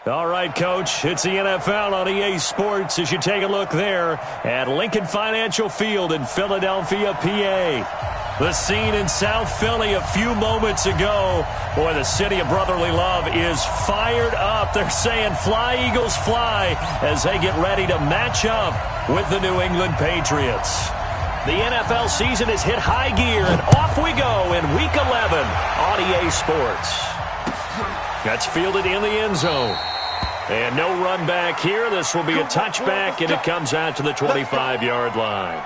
All right, Coach, it's the NFL on EA Sports as you take a look there at Lincoln Financial Field in Philadelphia, PA. The scene in South Philly a few moments ago. Boy, the city of brotherly love is fired up. They're saying fly, Eagles, fly, as they get ready to match up with the New England Patriots. The NFL season has hit high gear, and off we go in Week 11 on EA Sports. That's fielded in the end zone. And no run back here. This will be a touchback, and it comes out to the 25-yard line.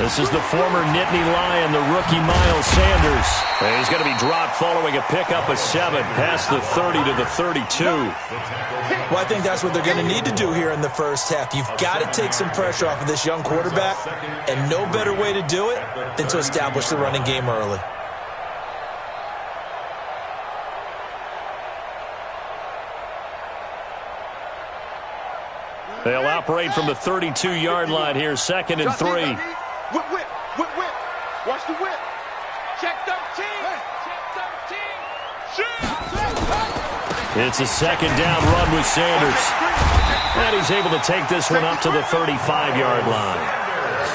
This is the former Nittany Lion, the rookie Miles Sanders. And he's going to be dropped following a pickup of 7 past the 30 to the 32. Well, I think that's what they're going to need to do here in the first half. You've got to take some pressure off of this young quarterback, and no better way to do it than to establish the running game early. They'll operate from the 32-yard line here, 2nd and 3. Whip. Watch the whip. Check 13. Check 13. It's a 2nd down run with Sanders. And he's able to take this one up to the 35-yard line.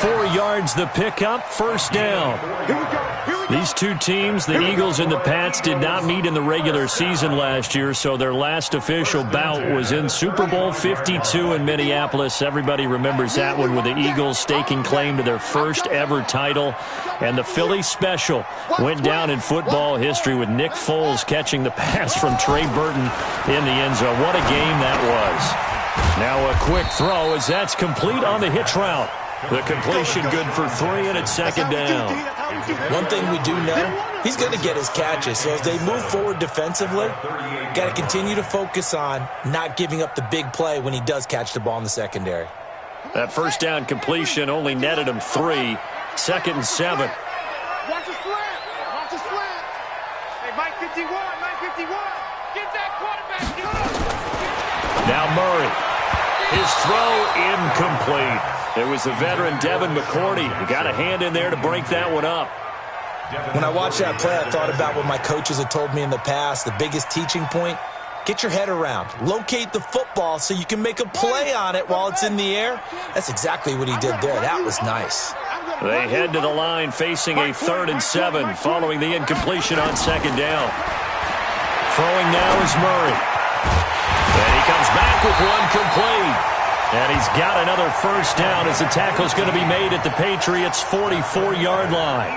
4 yards the pickup, 1st down. Here we go. These two teams, the Eagles and the Pats, did not meet in the regular season last year, so their last official bout was in Super Bowl 52 in Minneapolis. Everybody remembers that one with the Eagles staking claim to their first ever title. And the Philly special went down in football history with Nick Foles catching the pass from Trey Burton in the end zone. What a game that was. Now a quick throw as that's complete on the hitch route. The completion good for 3, and it's 2nd down. One thing we do know, he's going to get his catches. So as they move forward defensively, got to continue to focus on not giving up the big play when he does catch the ball in the secondary. That 1st down completion only netted him 3. 2nd and 7. Watch the slant. Watch the slant. Hey, Mike 51. Get that quarterback. Now Murray. His throw incomplete. It was the veteran Devin McCourty. He got a hand in there to break that one up. When I watched that play, I thought about what my coaches had told me in the past. The biggest teaching point, get your head around. Locate the football so you can make a play on it while it's in the air. That's exactly what he did there. That was nice. They head to the line facing a 3rd and 7 following the incompletion on 2nd down. Throwing now is Murray. And he comes back with one complete. And he's got another 1st down as the tackle's going to be made at the Patriots' 44-yard line.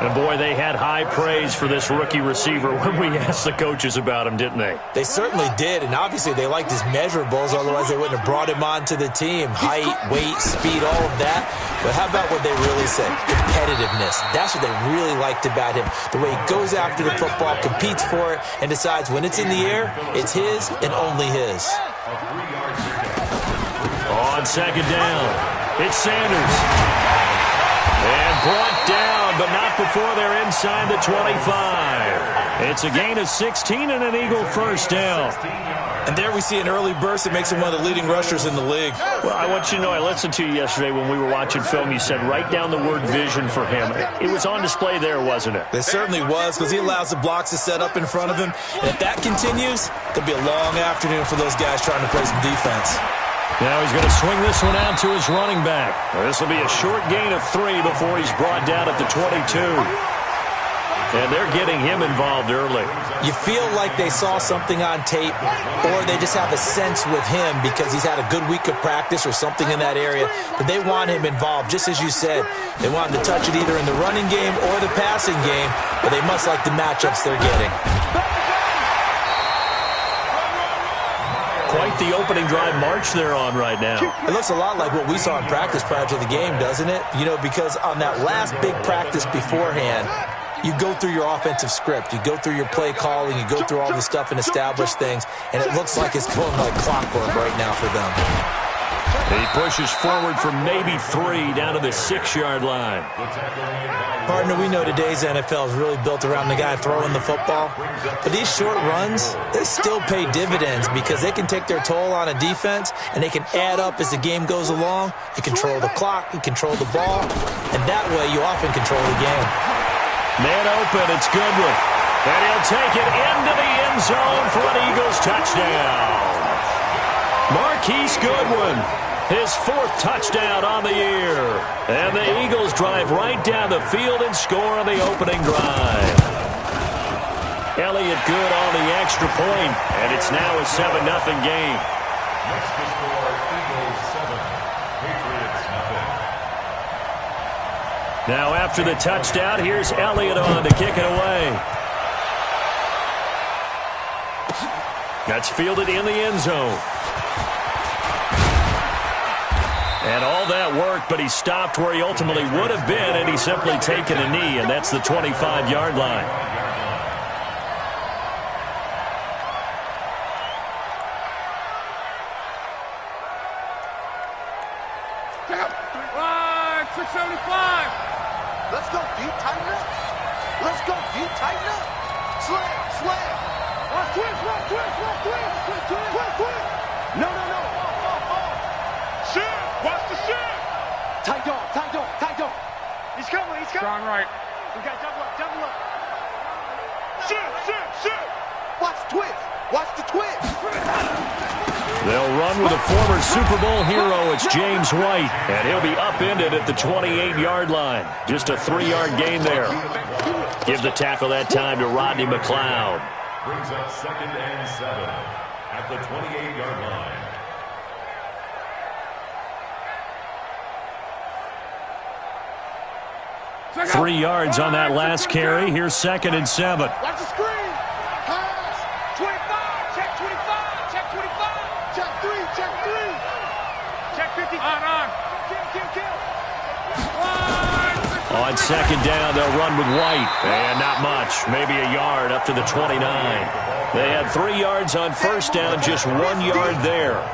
And boy, they had high praise for this rookie receiver when we asked the coaches about him, didn't they? They certainly did, and obviously they liked his measurables, otherwise they wouldn't have brought him onto the team. Height, weight, speed, all of that. But how about what they really said? Competitiveness. That's what they really liked about him. The way he goes after the football, competes for it, and decides when it's in the air, it's his and only his. On 2nd down, it's Sanders. And brought down, but not before they're inside the 25. It's a gain of 16 and an Eagle 1st down. And there we see an early burst that makes him one of the leading rushers in the league. Well, I want you to know, I listened to you yesterday when we were watching film. You said write down the word vision for him. It was on display there, wasn't it? It certainly was, because he allows the blocks to set up in front of him. And if that continues, it'll be a long afternoon for those guys trying to play some defense. Now he's going to swing this one out to his running back. This will be a short gain of 3 before he's brought down at the 22. And they're getting him involved early. You feel like they saw something on tape, or they just have a sense with him because he's had a good week of practice or something in that area, that they want him involved. Just as you said, they want him to touch it either in the running game or the passing game, but they must like the matchups they're getting. Quite the opening drive march they're on right now. It looks a lot like what we saw in practice prior to the game, doesn't it? You know, because on that last big practice beforehand, you go through your offensive script, you go through your play calling, you go through all the stuff and establish things, and it looks like it's going like clockwork right now for them. He pushes forward from maybe 3 down to the 6-yard line. Partner, we know today's NFL is really built around the guy throwing the football. But these short runs, they still pay dividends because they can take their toll on a defense, and they can add up as the game goes along. You control the clock, you control the ball, and that way you often control the game. Man open, it's Goodwin. And he'll take it into the end zone for an Eagles touchdown. Marquise Goodwin, his 4th touchdown on the year. And the Eagles drive right down the field and score on the opening drive. Elliott good on the extra point, and it's now a 7-0 game. Next to score, Eagles 7, Patriots nothing. Now after the touchdown, here's Elliott on to kick it away. That's fielded in the end zone. And all that work, but he stopped where he ultimately would have been, and he's simply taken a knee, and that's the 25-yard line. Line, 675. Let's go, deep, tighten up. Let's go, deep, tighten up. Slam, slam. Watch twist, watch twist, watch twist. Twist, twist, twist, twist. No. Shit, watch the shit. Tight dog. He's coming. Strong right. We got double up. Shit. Watch the twist. They'll run with a former Super Bowl hero. It's James White, and he'll be upended at the 28-yard line. Just a 3-yard gain there. Give the tackle that time to Rodney McLeod. Brings up 2nd and 7 at the 28-yard line. Three yards on that last carry. Here's 2nd and 7. Watch the screen. Pass. 25. Check 25. Check 25. Check 3. Check 3. Check 50. On. Kill. On 2nd down, they'll run with White. And not much. Maybe a yard up to the 29. They had 3 yards on 1st down, just 1 yard there.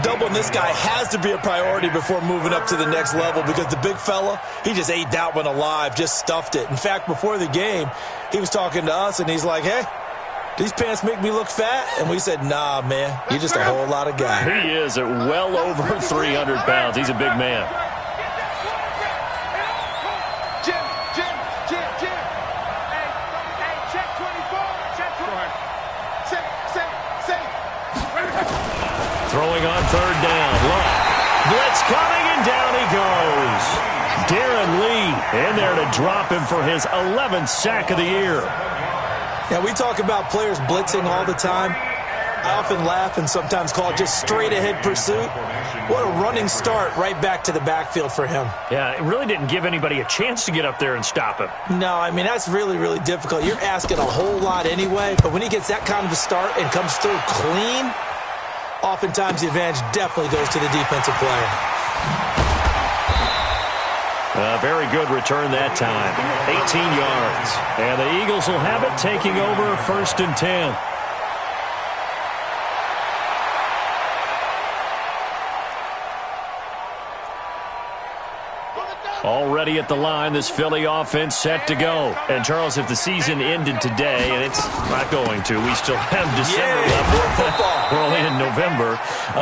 Doubling this guy has to be a priority before moving up to the next level because the big fella, he just ate that one alive, just stuffed it. In fact, before the game, he was talking to us, and he's like, hey, these pants make me look fat? And we said, nah, man, you're just a whole lot of guy. He is at well over 300 pounds. He's a big man. Jim. Hey, check 24. Check 24. Say. Throwing on 3rd down. Love. Blitz coming, and down he goes. Darren Lee in there to drop him for his 11th sack of the year. Now, we talk about players blitzing all the time. I often laugh and sometimes call it just straight-ahead pursuit. What a running start right back to the backfield for him. Yeah, it really didn't give anybody a chance to get up there and stop him. No, I mean, that's really, really difficult. You're asking a whole lot anyway, but when he gets that kind of a start and comes through clean, oftentimes the advantage definitely goes to the defensive player. A very good return that time. 18 yards. And the Eagles will have it, taking over 1st and 10. Already at the line, this Philly offense set to go. And, Charles, if the season ended today, and it's not going to, we still have December left. We're only in November.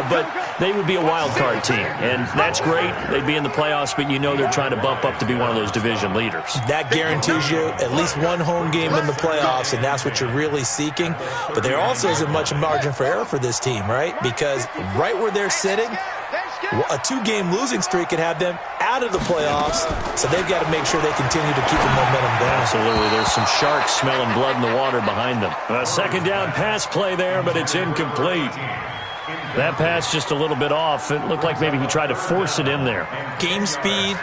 But they would be a wild card team. And that's great. They'd be in the playoffs, but you know they're trying to bump up to be one of those division leaders. That guarantees you at least one home game in the playoffs, and that's what you're really seeking. But there also isn't much margin for error for this team, right? Because right where they're sitting, a 2-game losing streak could have them out of the playoffs, so they've got to make sure they continue to keep the momentum down. Absolutely. There's some sharks smelling blood in the water behind them. A 2nd down pass play there, but it's incomplete. That pass just a little bit off. It looked like maybe he tried to force it in there. Game speed,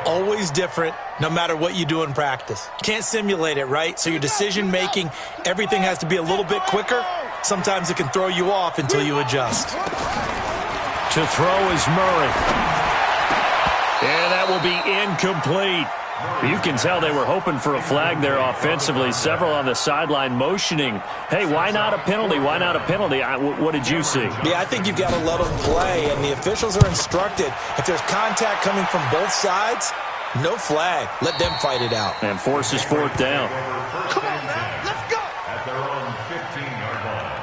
always different, no matter what you do in practice. Can't simulate it, right? So your decision-making, everything has to be a little bit quicker. Sometimes it can throw you off until you adjust. To throw is Murray. And that will be incomplete. You can tell they were hoping for a flag there offensively. Several on the sideline motioning, hey, why not a penalty? Why not a penalty? What did you see? Yeah, I think you've got to let them play, and the officials are instructed. If there's contact coming from both sides, no flag. Let them fight it out. And forces fourth down. Come on, man. Let's go. At their own 15-yard line.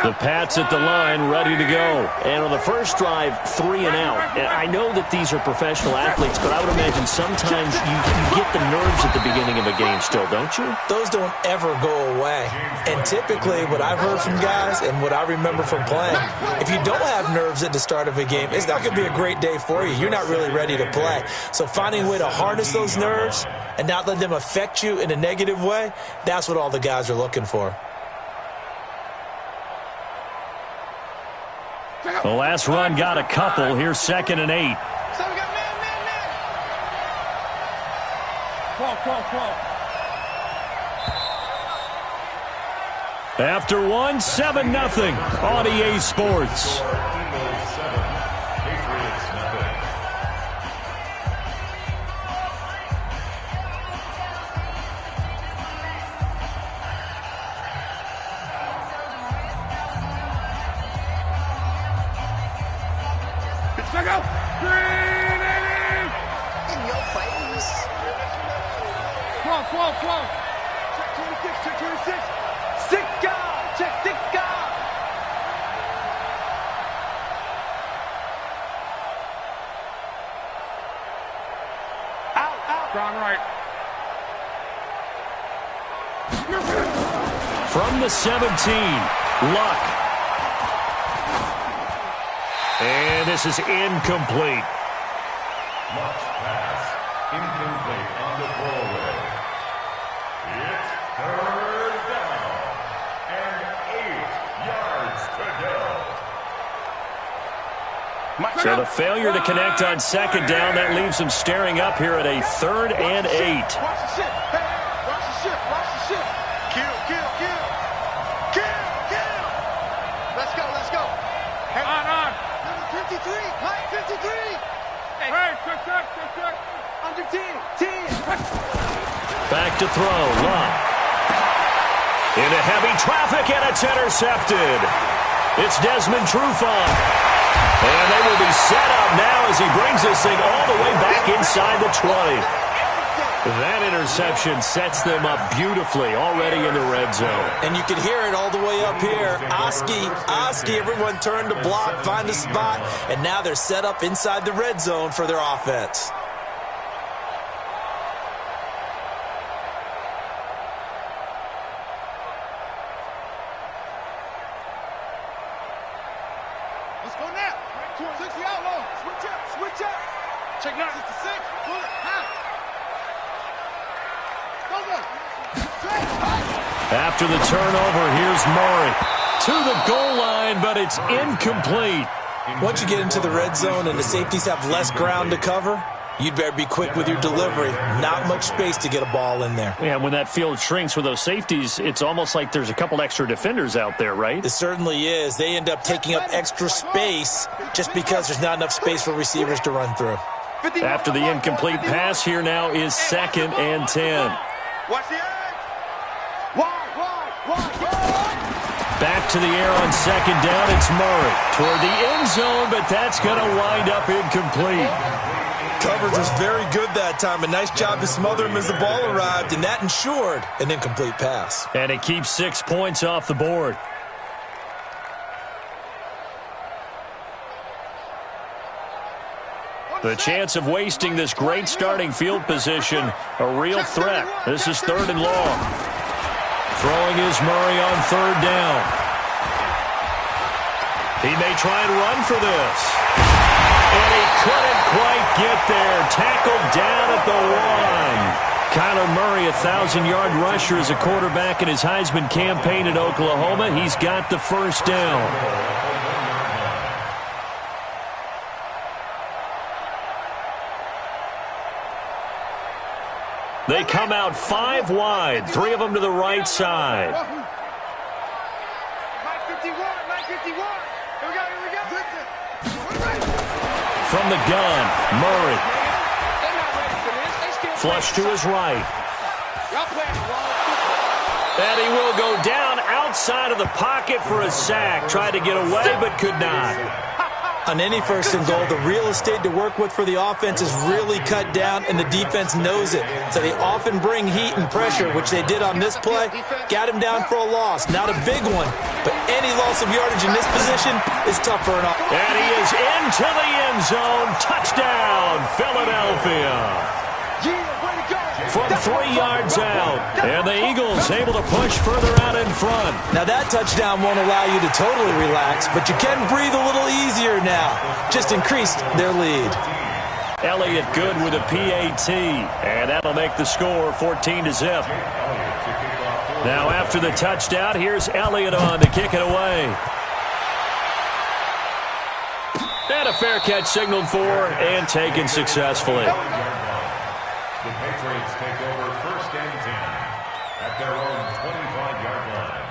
The Pats at the line, ready to go. And on the first drive, 3 and out. And I know that these are professional athletes, but I would imagine sometimes you get the nerves at the beginning of a game still, don't you? Those don't ever go away. And typically, what I've heard from guys and what I remember from playing, if you don't have nerves at the start of a game, it's not going to be a great day for you. You're not really ready to play. So finding a way to harness those nerves and not let them affect you in a negative way, that's what all the guys are looking for. The last run got a couple. Here's 2nd and 8. So we got man. Crawl. After 1, 7-0 on EA Sports. Eagles 7, Patriots nothing. Let's go. Green in your face. Crawl. Check 26. Six guard. Check 6 guard. Out. Down right. From the 17, Luck. And this is incomplete. Luck's pass, incomplete on the throwaway. It's 3rd down and 8 yards to go. So the failure to connect on 2nd down, that leaves them staring up here at a 3rd and 8. Watch the ship. Hey, watch the ship. Kill. Let's go. Hey, on. Number 53. Mike 53. Hey, check. Under 10. Back to throw, Luck. Into heavy traffic, and it's intercepted. It's Desmond Trufant. And they will be set up now as he brings this thing all the way back inside the 20. That interception sets them up beautifully already in the red zone. And you can hear it all the way up here. Oski, everyone turned to block, find a spot, and now they're set up inside the red zone for their offense. Let's go now. 60 outlaw. Switch up. Check 96. Pull it. After the turnover, here's Murray to the goal line, but it's incomplete. Once you get into the red zone and the safeties have less ground to cover, you'd better be quick with your delivery. Not much space to get a ball in there. Yeah, when that field shrinks with those safeties, it's almost like there's a couple extra defenders out there, right? It certainly is. They end up taking up extra space just because there's not enough space for receivers to run through. After the incomplete pass, here now is 2nd and 10. Watch the edge. Wide. Back to the air on 2nd down. It's Murray toward the end zone, but that's going to wind up incomplete. Coverage was very good that time. A nice job to smother him as the ball arrived, and that ensured an incomplete pass. And it keeps 6 points off the board. The chance of wasting this great starting field position, a real threat. This is 3rd and long. Throwing is Murray on 3rd down. He may try and run for this. And he couldn't quite get there. Tackled down at the 1. Kyler Murray, 1,000-yard rusher as a quarterback in his Heisman campaign at Oklahoma. He's got the first down. They come out 5 wide, 3 of them to the right side. From the gun, Murray. Flush to his right. And he will go down outside of the pocket for a sack. Tried to get away, but could not. On any first and goal, the real estate to work with for the offense is really cut down, and the defense knows it. So they often bring heat and pressure, which they did on this play. Got him down for a loss. Not a big one, but any loss of yardage in this position is tough for an offense. And he is into the end zone. Touchdown, Philadelphia. From 3 yards out. And the Eagles able to push further out in front. Now that touchdown won't allow you to totally relax, but you can breathe a little easier now. Just increased their lead. Elliott good with a PAT. And that'll make the score 14-0. Now after the touchdown, here's Elliott on to kick it away. And a fair catch signaled for and taken successfully. The Patriots take over 1st and 10 at their own 25-yard line.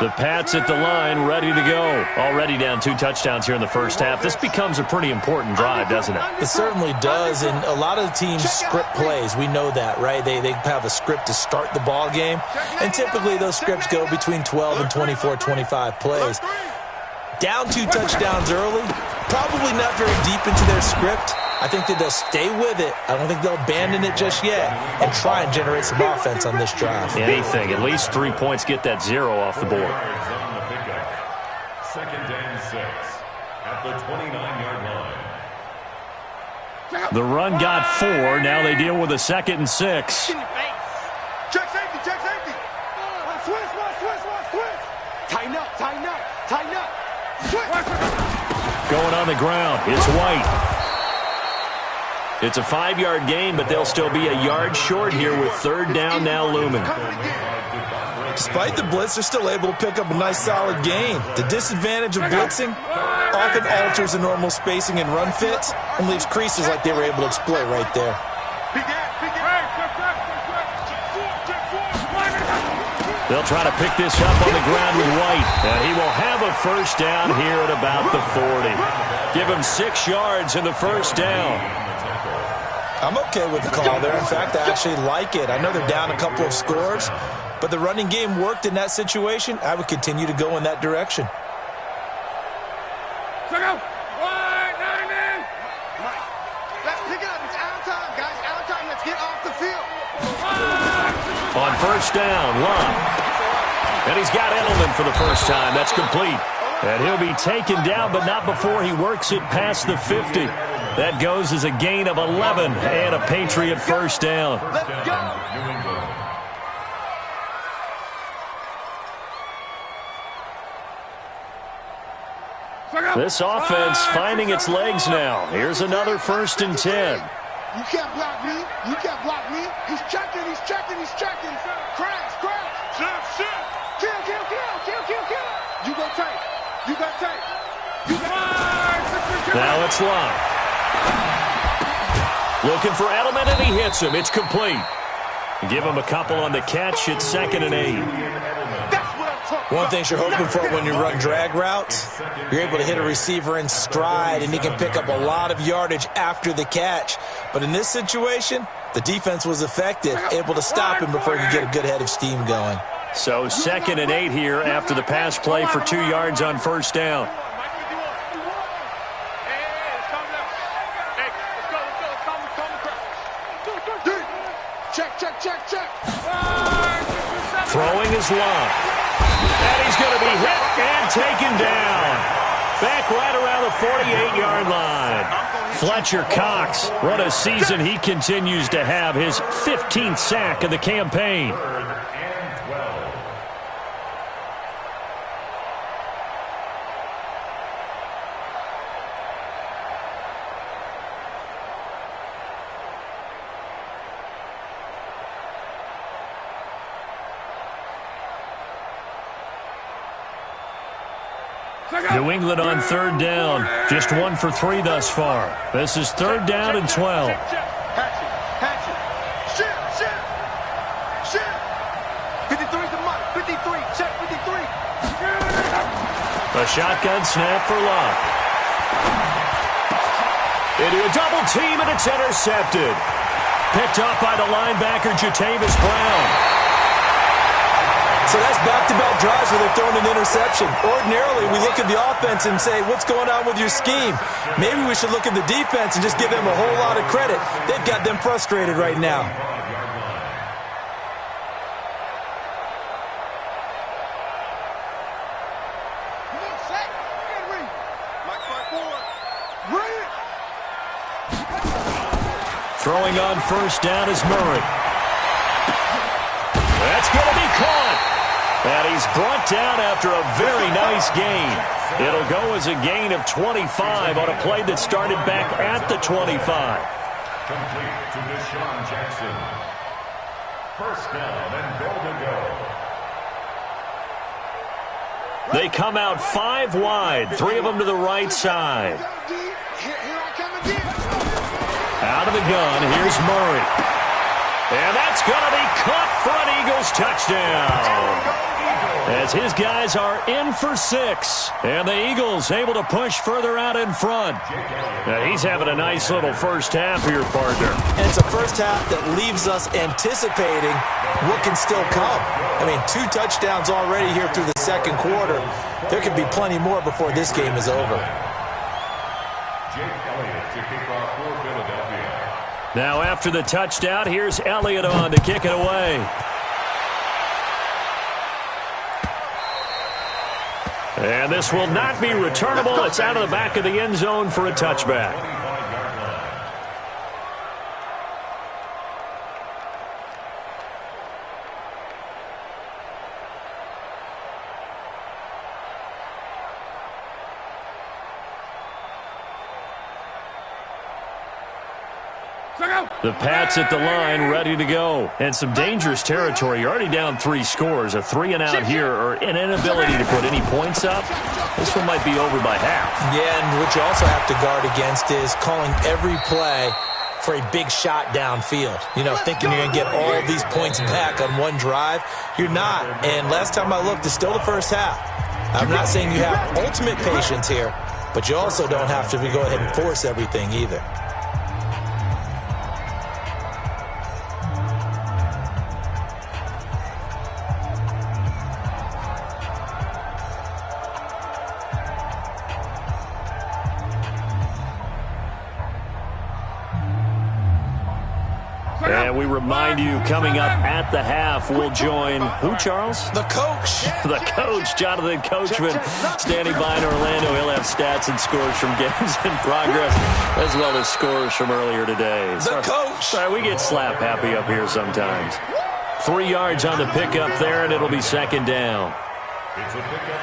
The Pats at the line, ready to go. Already down 2 touchdowns here in the first half. This becomes a pretty important drive, doesn't it? It certainly does, and a lot of the teams script plays. We know that, right? They have a script to start the ball game, and typically those scripts go between 12 and 24, 25 plays. Down 2 touchdowns early, probably not very deep into their script. I think that they'll stay with it. I don't think they'll abandon it just yet and try and generate some offense on this drive. Anything, at least 3 points, get that 0 off the board. 2nd and 6 at the 29-yard line. The run got 4. Now they deal with a 2nd and 6. Check safety, check safety. Switch. Tighten up. Going on the ground, it's White. It's a 5-yard gain, but they'll still be a yard short here with 3rd down now looming. Despite the blitz, they're still able to pick up a nice solid gain. The disadvantage of blitzing often alters the normal spacing and run fits and leaves creases like they were able to exploit right there. They'll try to pick this up on the ground with White. And he will have a 1st down here at about the 40. Give him 6 yards in the 1st down. I'm okay with the call there. In fact, I actually like it. I know they're down a couple of scores, but the running game worked in that situation. I would continue to go in that direction. Let's pick it up. It's out of time, guys. Out of time. Let's get off the field. On 1st down, Love. And he's got Edelman for the first time. That's complete. And he'll be taken down, but not before he works it past the 50. That goes as a gain of 11 and a Patriot 1st down. Let's go. This offense finding its legs now. Here's another 1st and 10. You can't block me. You can't block me. He's checking. Crash. Shit. Kill. You go tight. Now it's Love. Looking for Edelman, and he hits him. It's complete. Give him a couple on the catch. It's 2nd and 8. One thing you're hoping for when you run drag routes, you're able to hit a receiver in stride, and he can pick up a lot of yardage after the catch. But in this situation, the defense was effective, able to stop him before he could get a good head of steam going. So 2nd and 8 here after the pass play for 2 yards on 1st down. Check. Throwing is Love. And he's going to be hit and taken down. Back right around the 48-yard line. Fletcher Cox, what a season he continues to have. His 15th sack of the campaign. New England on 3rd down. Just 1 for 3 thus far. This is 3rd down and 12. Hatch it. Shit. A shotgun snap for Luck. Into a double team, and it's intercepted. Picked up by the linebacker, Jatavis Brown. So that's back-to-back drives where they're throwing an interception. Ordinarily, we look at the offense and say, what's going on with your scheme? Maybe we should look at the defense and just give them a whole lot of credit. They've got them frustrated right now. Throwing on first down is Murray. That's going to be caught. And he's brought down after a very nice gain. It'll go as a gain of 25 on a play that started back at the 25. Complete to Deshaun Jackson. First down and goal to go. They come out 5 wide, 3 of them to the right side. Out of the gun, here's Murray. And that's going to be caught for an Eagles touchdown. As his guys are in for 6. And the Eagles able to push further out in front. Now, he's having a nice little first half here, partner. And it's a first half that leaves us anticipating what can still come. I mean, 2 touchdowns already here through the second quarter. There could be plenty more before this game is over. Now after the touchdown, here's Elliott on to kick it away. And this will not be returnable. It's out of the back of the end zone for a touchback. The Pats at the line, ready to go. And some dangerous territory. You're already down 3 scores. A 3-and-out here, or an inability to put any points up. This one might be over by half. Yeah, and what you also have to guard against is calling every play for a big shot downfield. You know, thinking you're going to get all of these points back on one drive. You're not. And last time I looked, it's still the first half. I'm not saying you have ultimate patience here, but you also don't have to go ahead and force everything either. And we remind you, coming up at the half, we'll join who, Charles? The coach. The coach, Jonathan Coachman, standing by in Orlando. He'll have stats and scores from games in progress, as well as scores from earlier today. The coach. Sorry, we get slap happy up here sometimes. 3 yards on the pickup there, and it'll be second down.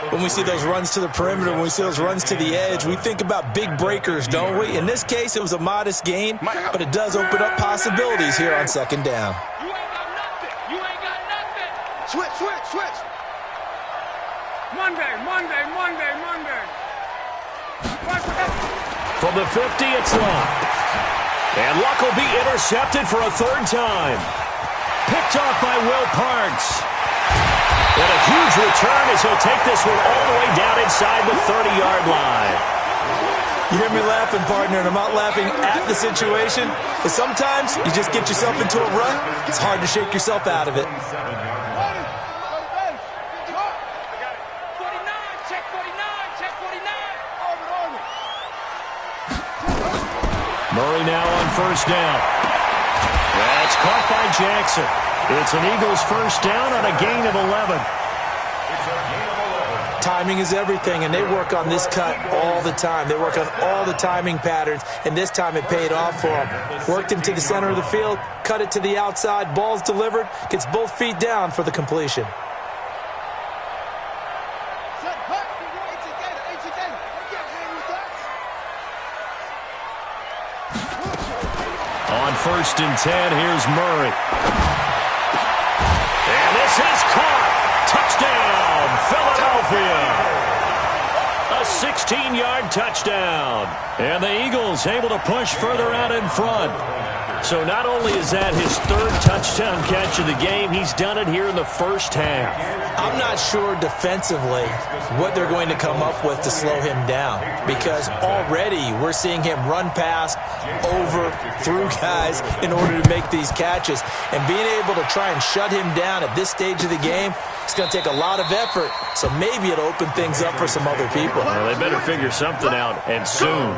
When we see those runs to the perimeter, when we see those runs to the edge, we think about big breakers, don't we? In this case, it was a modest gain, but it does open up possibilities here on second down. You ain't got nothing. You ain't got nothing. Switch. Monday. From the 50, it's Luck. And Luck will be intercepted for a 3rd time. Picked off by Will Parks. And a huge return as he'll take this one all the way down inside the 30-yard line. You hear me laughing, partner, and I'm not laughing at the situation, but sometimes you just get yourself into a rut. It's hard to shake yourself out of it. 49, check 49. Murray now on first down. That's caught by Jackson. It's an Eagles first down on a gain of 11. Timing is everything, and they work on this cut all the time. They work on all the timing patterns, and this time it paid off for them. Worked him to the center of the field, cut it to the outside, ball's delivered, gets both feet down for the completion. On first and 10, here's Murray. And this is caught. Touchdown, Philadelphia. A 16-yard touchdown. And the Eagles able to push further out in front. So not only is that his third touchdown catch of the game, he's done it here in the first half. I'm not sure defensively what they're going to come up with to slow him down, because already we're seeing him run past, over, through guys in order to make these catches. And being able to try and shut him down at this stage of the game, it's going to take a lot of effort. So maybe it'll open things up for some other people. Well, they better figure something out, and soon.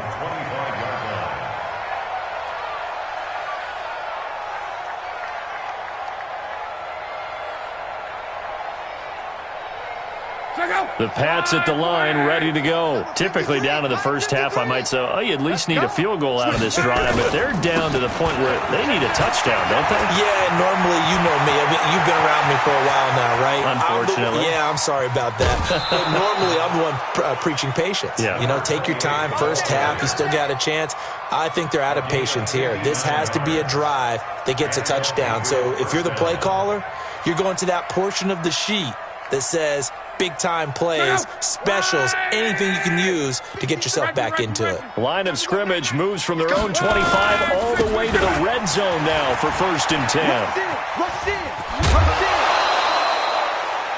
The Pats at the line, ready to go. Typically down in the first half, I might say, oh, you at least need a field goal out of this drive, but they're down to the point where they need a touchdown, don't they? Yeah, normally, you know me. I mean, you've been around me for a while now, right? Unfortunately. I'm sorry about that. But normally, I'm the one preaching patience. Yeah. You know, take your time. First half, you still got a chance. I think they're out of patience here. This has to be a drive that gets a touchdown. So if you're the play caller, you're going to that portion of the sheet that says big-time plays, specials, anything you can use to get yourself back into it. Line of scrimmage moves from their own 25 all the way to the red zone now for 1st and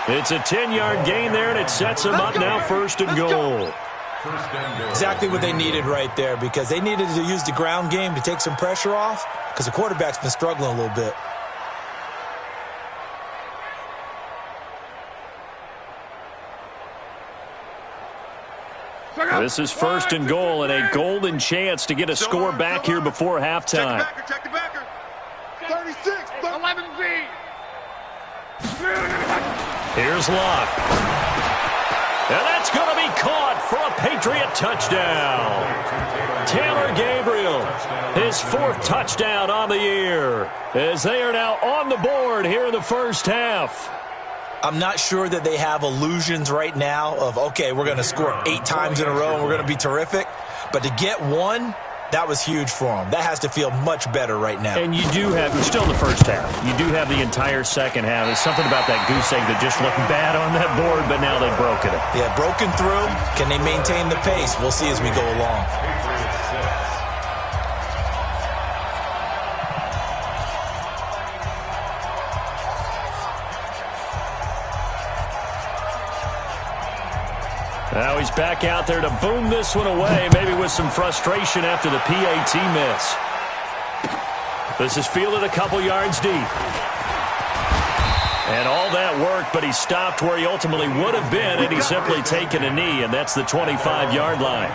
10. It's a 10-yard gain there, and it sets them up now 1st and goal. Exactly what they needed right there, because they needed to use the ground game to take some pressure off, because the quarterback's been struggling a little bit. This is 1st and goal and a golden chance to get a score back here before halftime. Check the backer. 36, 11 feet. Here's Locke. And that's going to be caught for a Patriot touchdown. Taylor Gabriel, his 4th touchdown on the year, as they are now on the board here in the first half. I'm not sure that they have illusions right now of, okay, we're going to score 8 times in a row and we're going to be terrific. But to get one, that was huge for them. That has to feel much better right now. And you're still in the first half. You do have the entire second half. There's something about that goose egg that just looked bad on that board, but now they've broken it. Yeah, broken through. Can they maintain the pace? We'll see as we go along. Now he's back out there to boom this one away, maybe with some frustration after the PAT miss. This is fielded a couple yards deep. And all that worked, but he stopped where he ultimately would have been, and he's simply taken a knee, and that's the 25-yard line.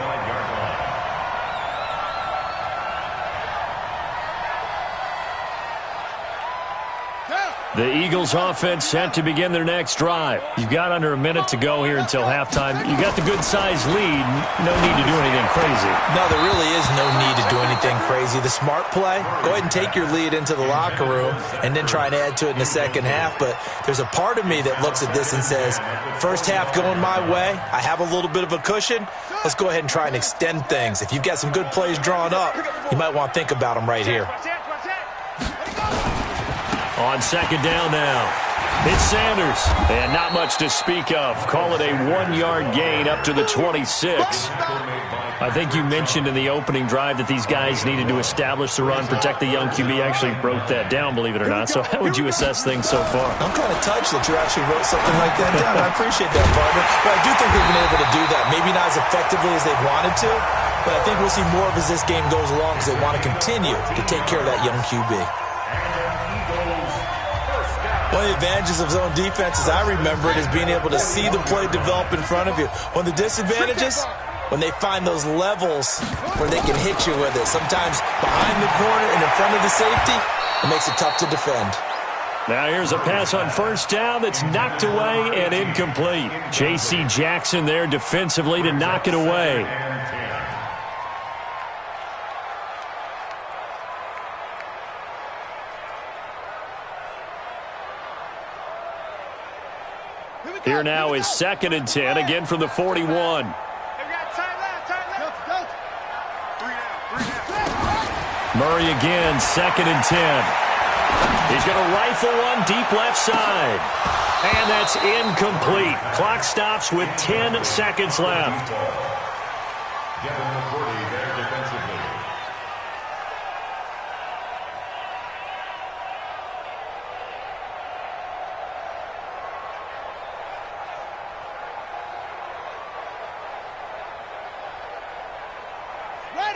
The Eagles offense set to begin their next drive. You've got under a minute to go here until halftime. You got the good-sized lead. No need to do anything crazy. No, there really is no need to do anything crazy. The smart play, go ahead and take your lead into the locker room and then try and add to it in the second half. But there's a part of me that looks at this and says, first half going my way, I have a little bit of a cushion. Let's go ahead and try and extend things. If you've got some good plays drawn up, you might want to think about them right here. On second down now, it's Sanders. And not much to speak of. Call it a 1-yard gain up to the 26. I think you mentioned in the opening drive that these guys needed to establish the run, protect the young QB. Actually wrote that down, believe it or not. So how would you assess things so far? I'm kind of touched that you actually wrote something like that down. I appreciate that, partner. But I do think they've been able to do that. Maybe not as effectively as they wanted to, but I think we'll see more of as this game goes along because they want to continue to take care of that young QB. One of the advantages of zone defense, as I remember it, is being able to see the play develop in front of you. One of the disadvantages, when they find those levels where they can hit you with it. Sometimes behind the corner and in front of the safety, it makes it tough to defend. Now here's a pass on first down that's knocked away and incomplete. J.C. Jackson there defensively to knock it away. Here now is 2nd and 10, again from the 41. Murray again, 2nd and 10. He's going to rifle one deep left side. And that's incomplete. Clock stops with 10 seconds left.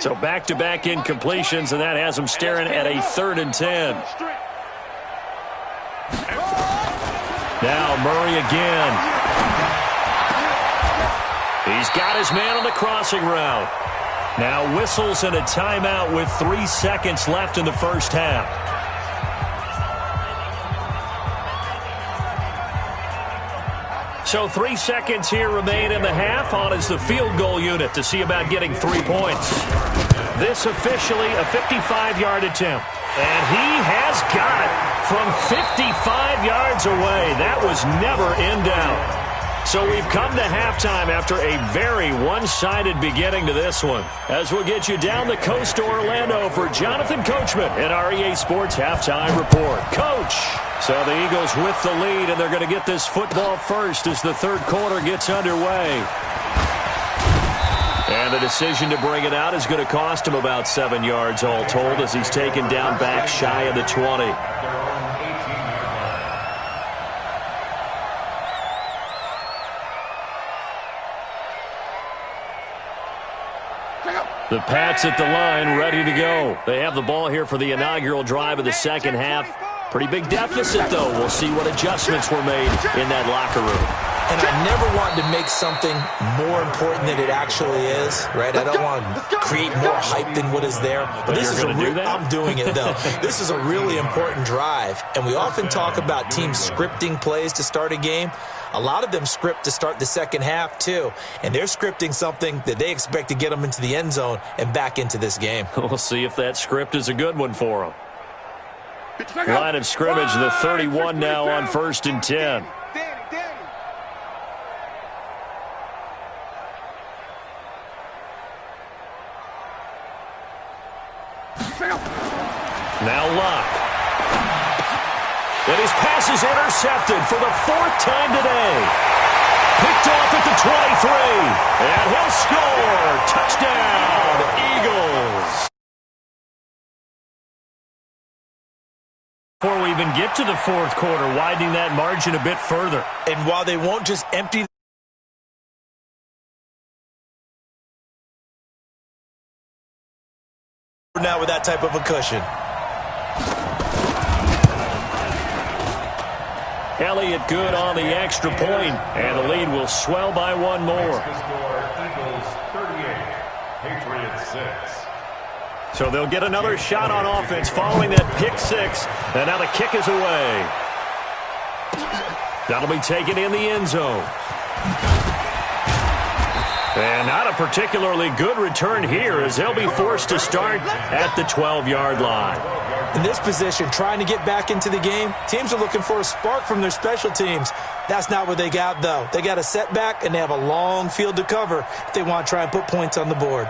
So back-to-back incompletions, and that has them staring at a 3rd and 10. Now Murray again. He's got his man on the crossing route. Now whistles and a timeout with 3 seconds left in the first half. So 3 seconds here remain in the half. On is the field goal unit to see about getting 3 points. This officially a 55-yard attempt. And he has got it from 55 yards away. That was never in doubt. So we've come to halftime after a very one-sided beginning to this one. As we'll get you down the coast to Orlando for Jonathan Coachman in our EA Sports Halftime Report. Coach! So the Eagles with the lead, and they're going to get this football first as the third quarter gets underway. And the decision to bring it out is going to cost him about 7 yards all told as he's taken down back shy of the 20. The Pats at the line, ready to go. They have the ball here for the inaugural drive of the second half. Pretty big deficit, though. We'll see what adjustments were made in that locker room. And I never wanted to make something more important than it actually is, right? I don't want to create more hype than what is there. But this is I'm doing it, though. This is a really important drive. And we often talk about teams scripting plays to start a game. A lot of them script to start the second half, too. And they're scripting something that they expect to get them into the end zone and back into this game. We'll see if that script is a good one for them. Line of scrimmage, the 31 now on 1st and 10. Now Locke. And his pass is intercepted for the 4th time today. Picked off at the 23. And he'll score. Touchdown, Eagles. Before we even get to the fourth quarter, widening that margin a bit further. And while they won't just empty now with that type of a cushion. Elliott good on the extra point, and the lead will swell by one more. Eagles 38, Patriots 6. So they'll get another shot on offense following that pick six, and now the kick is away. That'll be taken in the end zone. And not a particularly good return here as they'll be forced to start at the 12-yard line. In this position, trying to get back into the game, teams are looking for a spark from their special teams. That's not what they got, though. They got a setback, and they have a long field to cover if they want to try and put points on the board.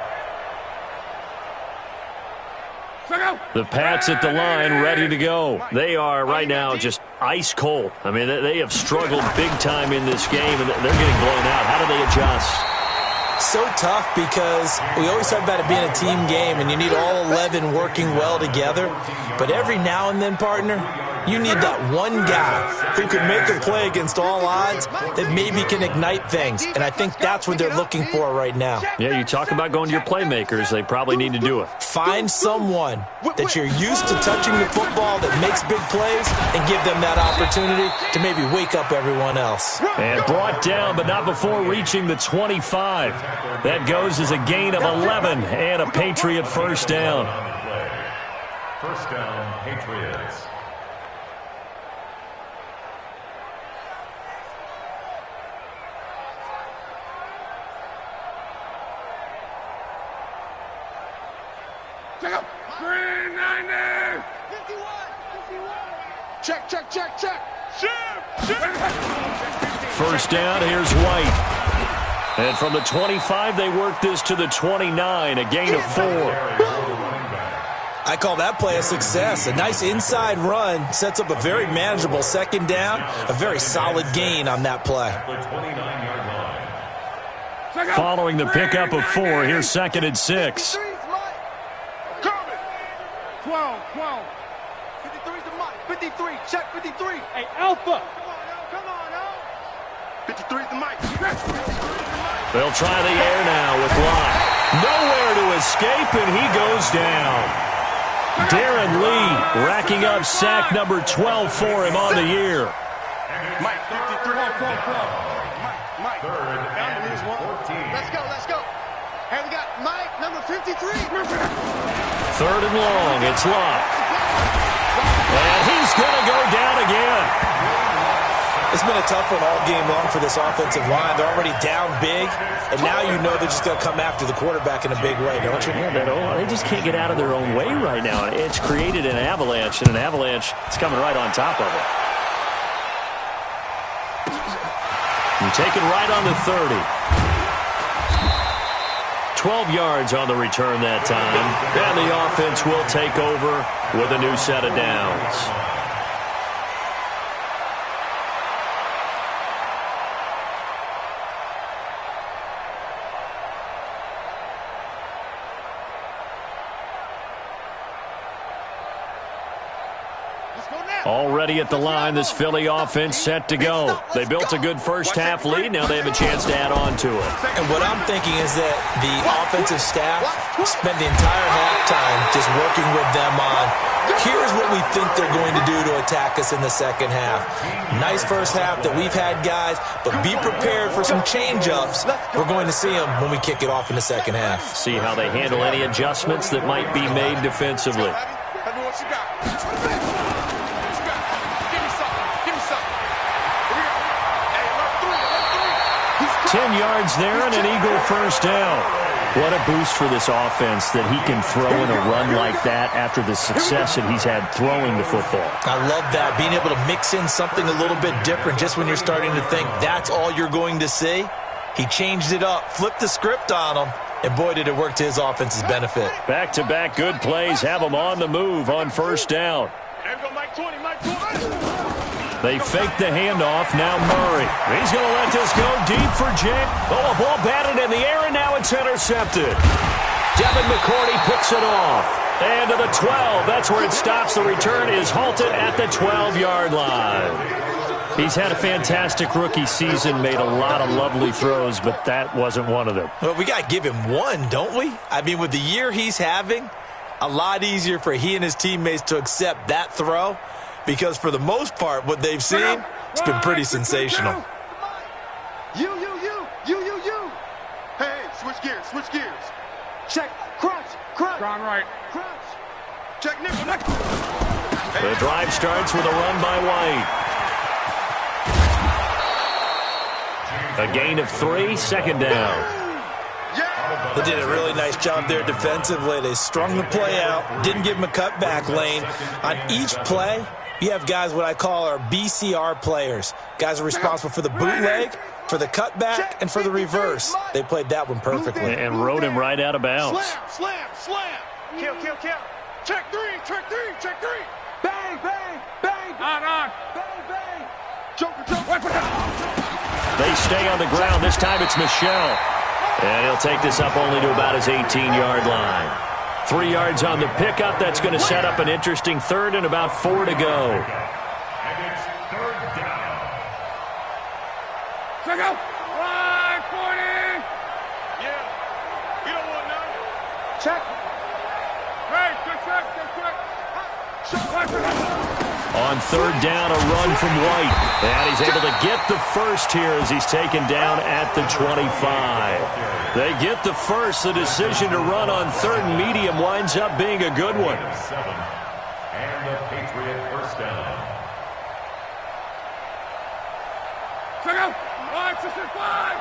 The Pats at the line, ready to go. They are right now just ice cold. I mean, they have struggled big time in this game, and they're getting blown out. How do they adjust? So tough because we always talk about it being a team game and you need all 11 working well together. But every now and then, partner, you need that one guy who can make a play against all odds that maybe can ignite things. And I think that's what they're looking for right now. Yeah, you talk about going to your playmakers. They probably need to do it. Find someone that you're used to touching the football that makes big plays and give them that opportunity to maybe wake up everyone else. And brought down, but not before reaching the 25. That goes as a gain of 11 and a Patriot first down. First down, Patriots. Green 90! 51! Check, check, check, check! Shoot! First down, here's White. And from the 25, they work this to the 29, a gain of 4. I call that play a success. A nice inside run sets up a very manageable second down, a very solid gain on that play. Following the pickup of 4, here's 2nd and 6. 12. 53's the mic. 53. Check 53. Hey, Alpha. Come on, now. 53's the mic. They'll try the air now with Locke. Nowhere to escape, and he goes down. Darren Lee racking up sack number 12 for him on the year. Mike, 53. Mike. Let's go. Hey, we got Mike, number 53. Third and long. It's locked. And he's going to go down again. It's been a tough one all game long for this offensive line. They're already down big, and now you know they're just going to come after the quarterback in a big way, don't you? Yeah, they just can't get out of their own way right now. It's created an avalanche, and an avalanche is coming right on top of it. And taken right on the 30. 12 yards on the return that time. And the offense will take over with a new set of downs. Already at the line, this Philly offense set to go. They built a good first-half lead. Now they have a chance to add on to it. And what I'm thinking is that the offensive staff spent the entire halftime just working with them on, here's what we think they're going to do to attack us in the second half. Nice first half that we've had, guys, but be prepared for some change-ups. We're going to see them when we kick it off in the second half. See how they handle any adjustments that might be made defensively. 10 yards there and an Eagle first down. What a boost for this offense that he can throw in a run like that after the success that he's had throwing the football. I love that, being able to mix in something a little bit different just when you're starting to think that's all you're going to see. He changed it up, flipped the script on him, and boy, did it work to his offense's benefit. Back-to-back good plays have him on the move on first down. They fake the handoff. Now Murray. He's going to let this go deep for Jake. Oh, a ball batted in the air, and now it's intercepted. Devin McCourty picks it off. And to the 12. That's where it stops. The return is halted at the 12-yard line. He's had a fantastic rookie season, made a lot of lovely throws, but that wasn't one of them. Well, we got to give him one, don't we? I mean, with the year he's having, a lot easier for he and his teammates to accept that throw. Because for the most part, what they've seen, it's been pretty sensational. You. Hey, switch gears. Check, crunch. Gone right. Crunch. Check, nickel. The drive starts with a run by White. A gain of 3, second down. They did a really nice job there defensively. They strung the play out, didn't give him a cutback lane. On each play, you have guys what I call our BCR players. Guys are responsible for the bootleg, for the cutback, and for the reverse. They played that one perfectly. And rode him right out of bounds. Slam. Kill. Check three. Bang. On. Bang. Joker. They stay on the ground. This time it's Michelle. And he'll take this up only to about his 18-yard line. 3 yards on the pickup. That's going to set up an interesting third and about 4 to go. And it's third down. Check out. 540. Yeah. You don't want none. Check. Hey, good check. On third down, a run from White. And he's able to get the first here as he's taken down at the 25. They get the first. The decision to run on third and medium winds up being a good one. 7. And the Patriot first down. Check out. 565.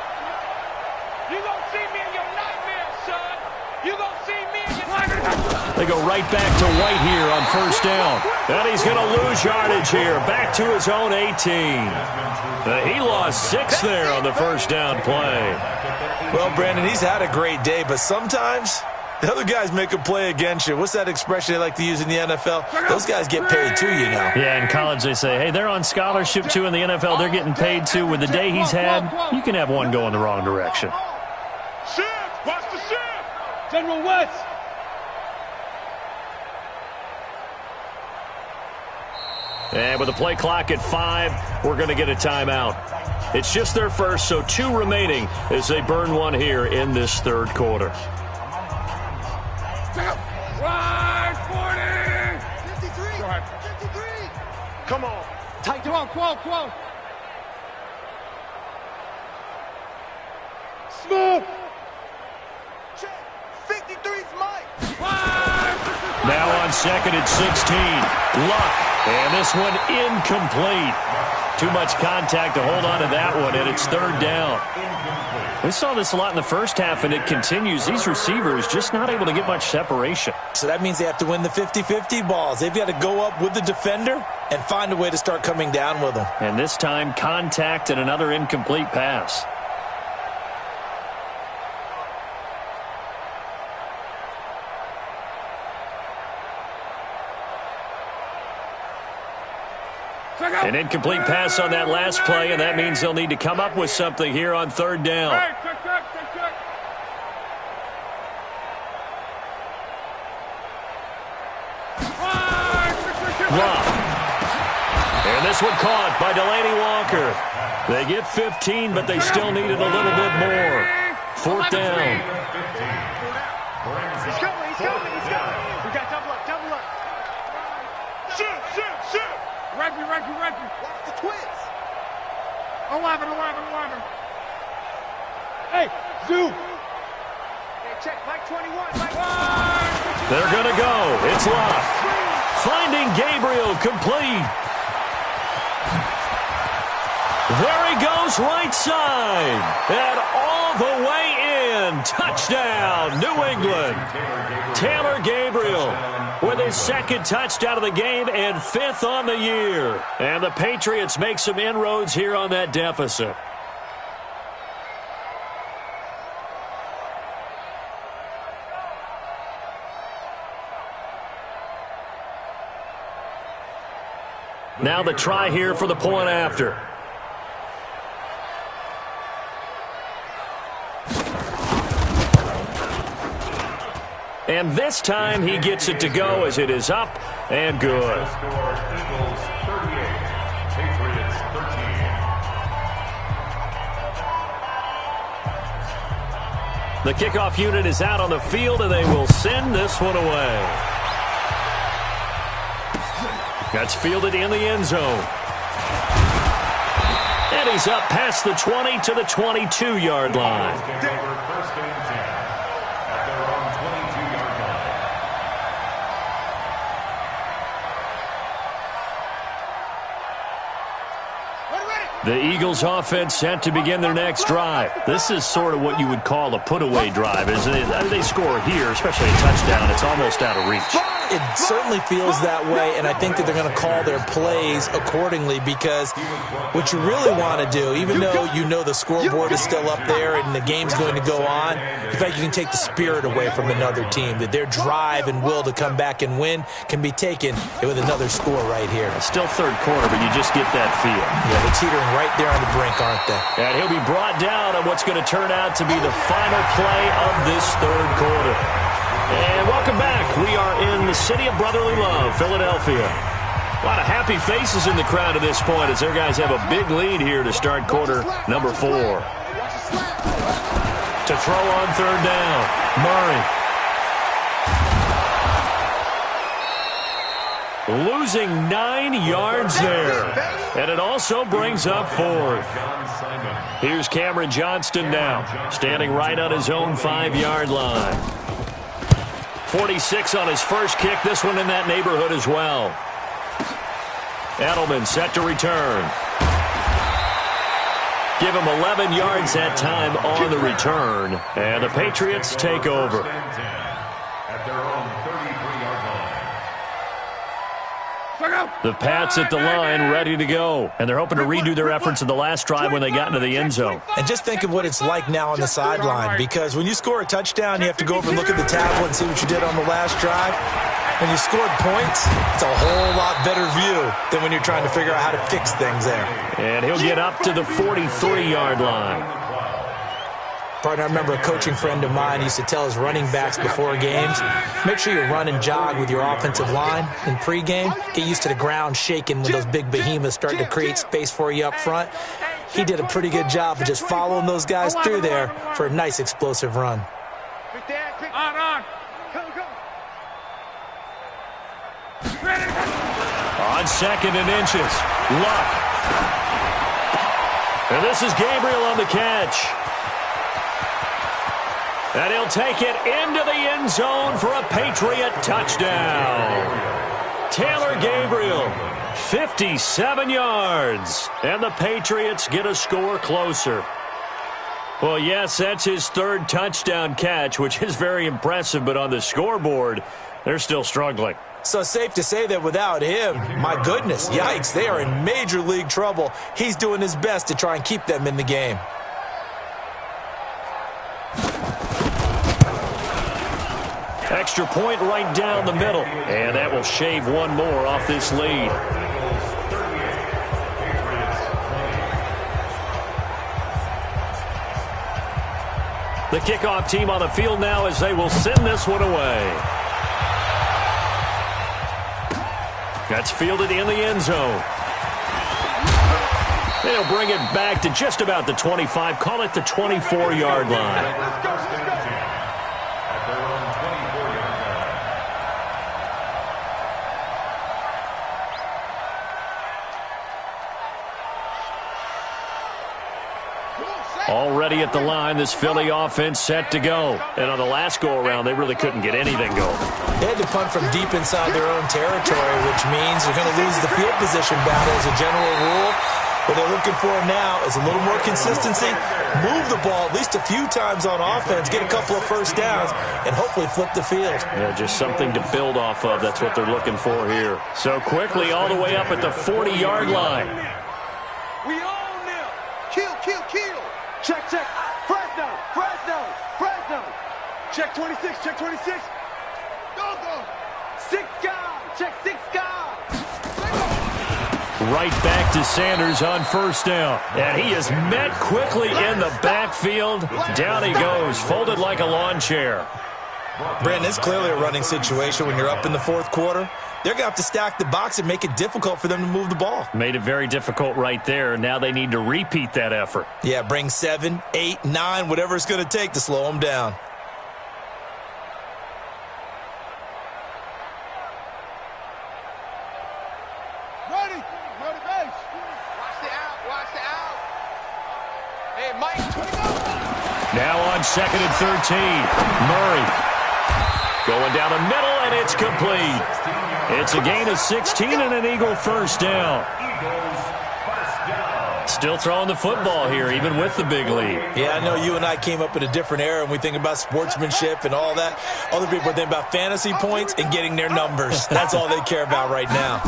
You gonna see me in your nightmare, son. You gonna see me in your nightmare. They go right back to White here on first down. And he's going to lose yardage here. Back to his own 18. He lost 6 there on the first down play. Well, Brandon, he's had a great day, but sometimes the other guys make a play against you. What's that expression they like to use in the NFL? Those guys get paid too, you know. Yeah, in college they say, hey, they're on scholarship too. In the NFL, they're getting paid too. With the day he's had, you can have one go in the wrong direction. Shift. Watch the shift. General West. And with the play clock at 5, we're going to get a timeout. It's just their first, so 2 remaining as they burn one here in this third quarter. Come on. Tight. Come on. Smooth. Check. 53's Mike. Now on second and 16. Luck. And this one incomplete. Too much contact to hold on to that one, and it's third down. We saw this a lot in the first half, and it continues. These receivers just not able to get much separation. So that means they have to win the 50-50 balls. They've got to go up with the defender and find a way to start coming down with them. And this time, contact and another incomplete pass. An incomplete pass on that last play, and that means they'll need to come up with something here on third down. Rough. And this one caught by Delaney Walker. They get 15, but they still need it a little bit more. Fourth down. He's coming. We got double up. Shoot. Reggie. Watch the twins. 11. Hey, Zoo. Hey, check. Mike 21. They're going to go. It's Luck. Finding Gabriel complete. There he goes, right side. And all the way in. Touchdown, New England. Taylor Gabriel with his second touchdown of the game and fifth on the year. And the Patriots make some inroads here on that deficit. Now the try here for the point after. And this time he gets it to go as it is up and good. Eagles 38, Patriots 13. The kickoff unit is out on the field, and they will send this one away. That's fielded in the end zone. And he's up past the 20 to the 22-yard line. First and 10 at their own 22-yard line. The Eagles offense set to begin their next drive. This is sort of what you would call a put-away drive, isn't it? They score here, especially a touchdown. It's almost out of reach. It certainly feels that way, and I think that they're going to call their plays accordingly, because what you really want to do, even though you know the scoreboard is still up there and the game's going to go on, in fact, you can take the spirit away from another team, that their drive and will to come back and win can be taken with another score right here. Still third quarter, but you just get that feel. Yeah, they're teetering right there on the brink, aren't they? And he'll be brought down on what's going to turn out to be the final play of this third quarter. And welcome back. We are in the city of brotherly love, Philadelphia. A lot of happy faces in the crowd at this point as their guys have a big lead here to start quarter number 4. To throw on third down, Murray. Losing 9 yards there. And it also brings up fourth. Here's Cameron Johnston now, standing right on his own 5-yard line. 46 on his first kick, this one in that neighborhood as well. Edelman set to return. Give him 11 yards that time on the return, and the Patriots take over. At their own 33-yard line. The Pats at the line, ready to go. And they're hoping to redo their efforts in the last drive when they got into the end zone. And just think of what it's like now on the sideline, because when you score a touchdown, you have to go over and look at the tablet and see what you did on the last drive. When you scored points, it's a whole lot better view than when you're trying to figure out how to fix things there. And he'll get up to the 43-yard line. Partner, I remember a coaching friend of mine used to tell his running backs before games, make sure you run and jog with your offensive line in pregame. Get used to the ground shaking when those big behemoths start to create space for you up front. He did a pretty good job of just following those guys through there for a nice explosive run. On. On 2nd and inches. Luck. And this is Gabriel on the catch. And he'll take it into the end zone for a Patriot touchdown. Taylor Gabriel, 57 yards. And the Patriots get a score closer. Well, yes, that's his 3rd touchdown catch, which is very impressive, but on the scoreboard, they're still struggling. So safe to say that without him, my goodness, yikes, they are in major league trouble. He's doing his best to try and keep them in the game. Extra point right down the middle. And that will shave one more off this lead. The kickoff team on the field now as they will send this one away. That's fielded in the end zone. They'll bring it back to just about the 25. Call it the 24-yard line. Already at the line, this Philly offense set to go. And on the last go-around, they really couldn't get anything going. They had to punt from deep inside their own territory, which means they're going to lose the field position battle as a general rule. What they're looking for now is a little more consistency, move the ball at least a few times on offense, get a couple of first downs, and hopefully flip the field. Yeah, just something to build off of. That's what they're looking for here. So quickly all the way up at the 40-yard line. We own them. Kill, kill, kill. Check, check. Fresno, Fresno, Fresno. Check 26, check 26. Go, go. 6 guys. Check 6 guys. Right back to Sanders on first down. And he is met quickly in the backfield. Down he goes, folded like a lawn chair. Brandon, it's clearly a running situation when you're up in the 4th quarter. They're going to have to stack the box and make it difficult for them to move the ball. Made it very difficult right there. Now they need to repeat that effort. Yeah, bring 7, 8, 9, whatever it's going to take to slow them down. Ready. Ready, base. Watch the out. Watch the out. Hey, Mike, 20 go. Now on 2nd and 13. Murray going down the middle, and it's complete. It's a gain of 16 and an Eagle first down. Still throwing the football here, even with the big lead. Yeah, I know you and I came up in a different era, and we think about sportsmanship and all that. Other people think about fantasy points and getting their numbers. That's all they care about right now.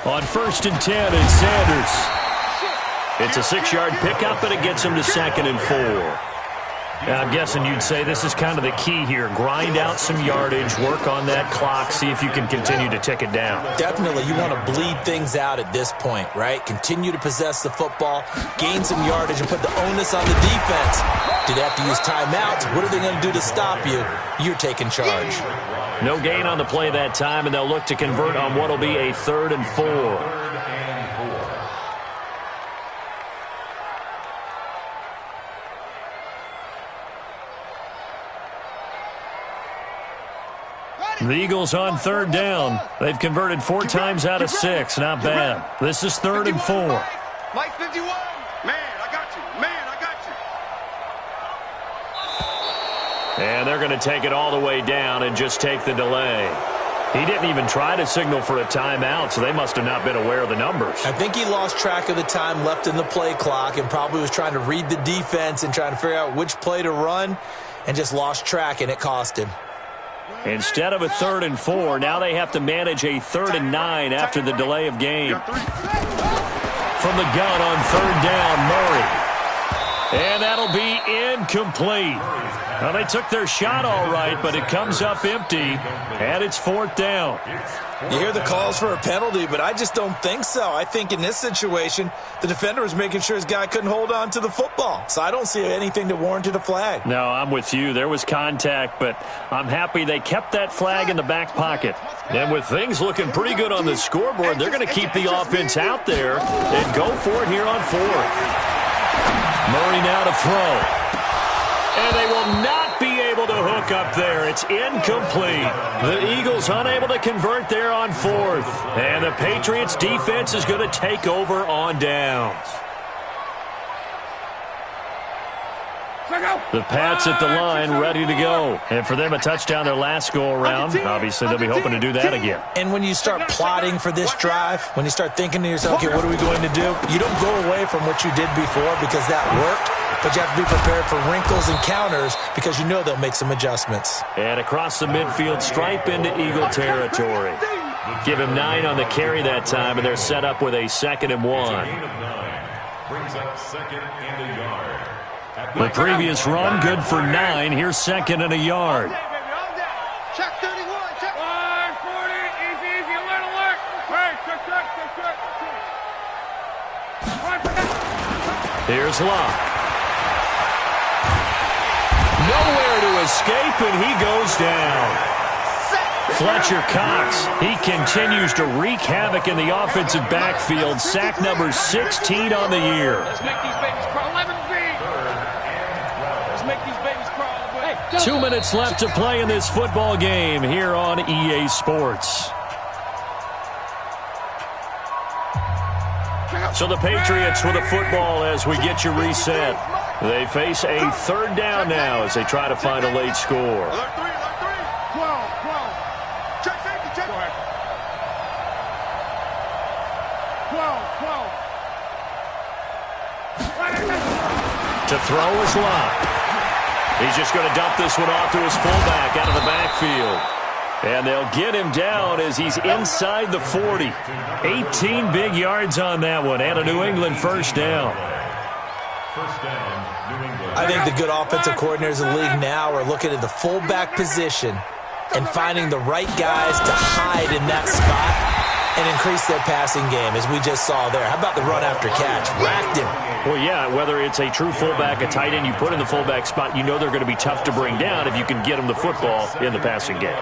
On 1st and 10, it's Sanders. It's a 6-yard pickup, and it gets him to 2nd and 4. Now, I'm guessing you'd say this is kind of the key here. Grind out some yardage, work on that clock, see if you can continue to tick it down. Definitely, you want to bleed things out at this point, right? Continue to possess the football, gain some yardage, and put the onus on the defense. Do they have to use timeouts? What are they going to do to stop you? You're taking charge. No gain on the play that time, and they'll look to convert on what will be a 3rd and 4. The Eagles on 3rd down. They've converted 4 times out of 6. Not bad. This is 3rd and 4. Mike 51. Man, I got you. Man, I got you. And they're going to take it all the way down and just take the delay. He didn't even try to signal for a timeout, so they must have not been aware of the numbers. I think he lost track of the time left in the play clock and probably was trying to read the defense and trying to figure out which play to run and just lost track, and it cost him. Instead of a 3rd and 4, now they have to manage a 3rd and 9 after the delay of game. From the gun on 3rd down, Murray. And that'll be incomplete. Well, they took their shot all right, but it comes up empty, and it's 4th down. You hear the calls for a penalty, but I just don't think so. I think in this situation, the defender was making sure his guy couldn't hold on to the football. So I don't see anything that warranted a flag. No, I'm with you. There was contact, but I'm happy they kept that flag in the back pocket. And with things looking pretty good on the scoreboard, they're going to keep the offense out there and go for it here on 4th. Murray now to throw. And they will not be able to hook look up there. It's incomplete. The Eagles unable to convert there on fourth. And the Patriots defense is going to take over on downs. The Pats at the line, ready to go. And for them, a touchdown their last go-around. Obviously, they'll be hoping to do that again. And when you start plotting for this drive, when you start thinking to yourself, okay, what are we going to do? You don't go away from what you did before because that worked, but you have to be prepared for wrinkles and counters because you know they'll make some adjustments. And across the midfield, stripe into Eagle territory. Give him 9 on the carry that time, and they're set up with a 2nd and 1. Brings up 2nd and a yard. The previous run, good for 9. Here's 2nd and a yard. Check 31. Check. 40. Easy. Alert. Hey, check. Here's Locke. Nowhere to escape, and he goes down. Fletcher Cox, he continues to wreak havoc in the offensive backfield. Sack number 16 on the year. Let's make these babies crawl. 11 feet. Let's make these babies crawl. Hey, 2 minutes left to play in this football game here on EA Sports. So the Patriots with the football as we get you reset. They face a 3rd down now as they try to find a late score. Alert 3. 12. Check safety. Check. Go ahead. 12. To throw is Locke. He's just going to dump this one off to his fullback out of the backfield. And they'll get him down as he's inside the 40. 18 big yards on that one and a New England 1st down. First down, New England. I think the good offensive coordinators in the league now are looking at the fullback position and finding the right guys to hide in that spot and increase their passing game, as we just saw there. How about the run after catch? Racked him. Well, yeah, whether it's a true fullback, a tight end you put in the fullback spot, you know they're going to be tough to bring down if you can get them the football in the passing game.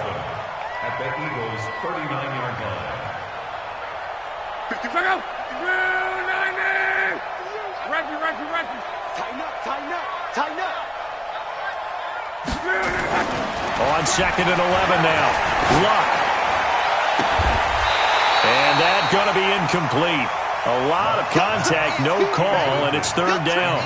At the Eagles' 39-yard line. 50. Check out. 90. Reggie. Tighten up. On 2nd and 11 now. Luck. And that's going to be incomplete. A lot of contact, no call, and it's 3rd down.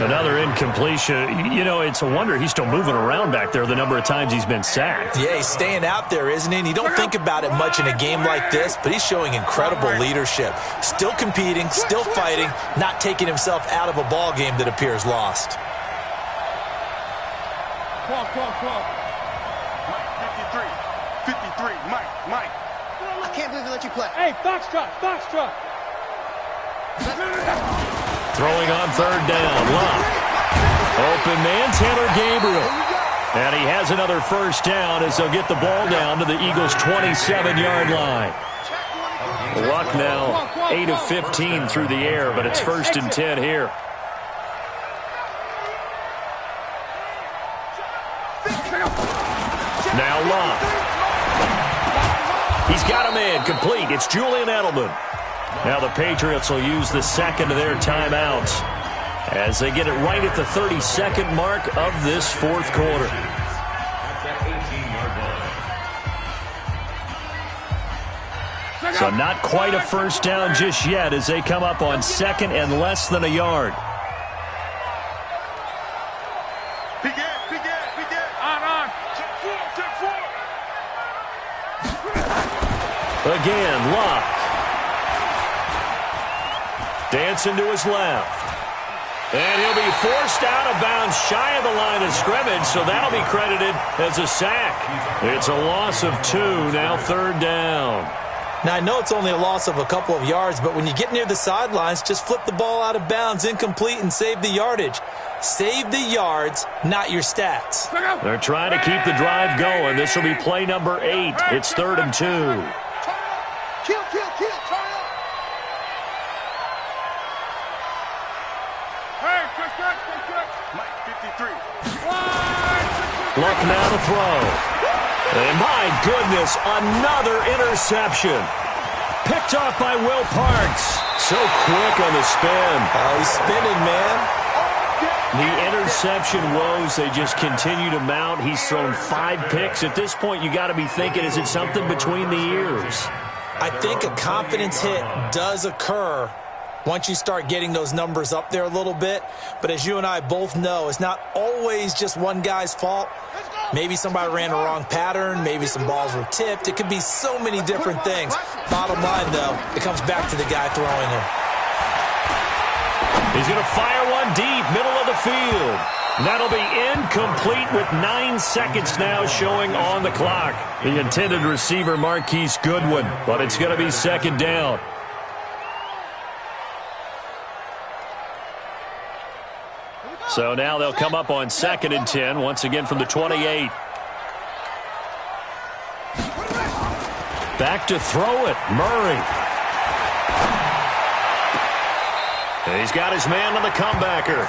Another incompletion. You know, it's a wonder he's still moving around back there the number of times he's been sacked. Yeah, he's staying out there, isn't he? And you don't think about it much in a game like this, but he's showing incredible leadership. Still competing, still fighting, not taking himself out of a ball game that appears lost. 53. Mike. I can't believe they let you play. Hey, Foxtrot. Throwing on 3rd down. Luck. Open man, Taylor Gabriel. And he has another 1st down as they'll get the ball down to the Eagles' 27-yard line. Luck now 8 of 15 through the air, but it's 1st and 10 here. Now Luck. He's got a man complete. It's Julian Edelman. Now the Patriots will use the 2nd of their timeouts as they get it right at the 32nd mark of this 4th quarter. So not quite a 1st down just yet as they come up on 2nd and less than a yard. On. Check 4. Again, Luck. Dancing to his left. And he'll be forced out of bounds shy of the line of scrimmage, so that'll be credited as a sack. It's a loss of 2, now 3rd down. Now, I know it's only a loss of a couple of yards, but when you get near the sidelines, just flip the ball out of bounds, incomplete, and save the yardage. Save the yards, not your stats. They're trying to keep the drive going. This will be play number 8. It's 3rd and 2. Kill. Turn up. Hey, check. Mike, 53. Luck now to throw. And my goodness, another interception. Picked off by Will Parks. So quick on the spin. Oh, he's spinning, man. The interception woes, they just continue to mount. He's thrown 5 picks. At this point, you got to be thinking, is it something between the ears? I think a confidence hit does occur once you start getting those numbers up there a little bit. But as you and I both know, it's not always just one guy's fault. Maybe somebody ran a wrong pattern. Maybe some balls were tipped. It could be so many different things. Bottom line, though, it comes back to the guy throwing him. He's going to fire one deep, middle of the field. That'll be incomplete with 9 seconds now showing on the clock. The intended receiver, Marquise Goodwin, but it's going to be second down. So now they'll come up on 2nd and 10, once again from the 28. Back to throw it, Murray. And he's got his man on the comebacker.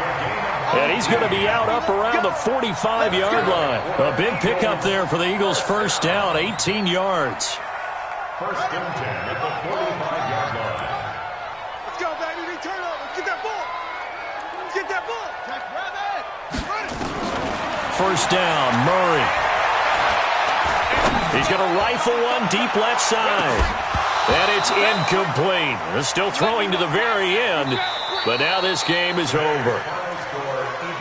And he's going to be out up around the 45-yard line. A big pickup there for the Eagles' first down, 18 yards. First and 10 at the 45-yard line. Let's go, baby. They turn over. Get that ball. Get that ball. First down, Murray. He's going to rifle one deep left side. And it's incomplete. They're still throwing to the very end, but now this game is over.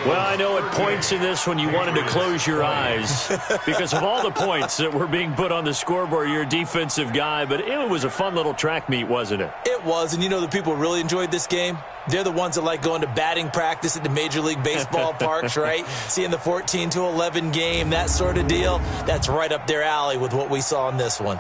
Well, I know at points in this when you wanted to close your eyes because of all the points that were being put on the scoreboard. You're a defensive guy, but it was a fun little track meet, wasn't it? It was, and you know the people who really enjoyed this game? They're the ones that like going to batting practice at the Major League Baseball parks, right? Seeing the 14-11 game, that sort of deal. That's right up their alley with what we saw in this one.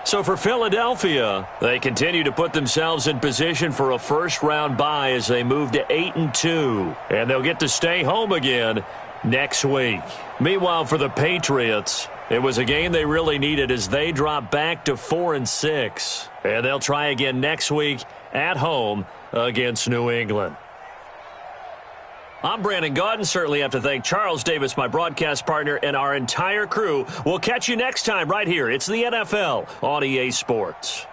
So for Philadelphia, they continue to put themselves in position for a first-round bye as they move to 8-2. And they'll get to stay home again next week. Meanwhile, for the Patriots, it was a game they really needed as they drop back to 4-6. And they'll try again next week at home against New England. I'm Brandon Gaudin. Certainly have to thank Charles Davis, my broadcast partner, and our entire crew. We'll catch you next time right here. It's the NFL on EA Sports.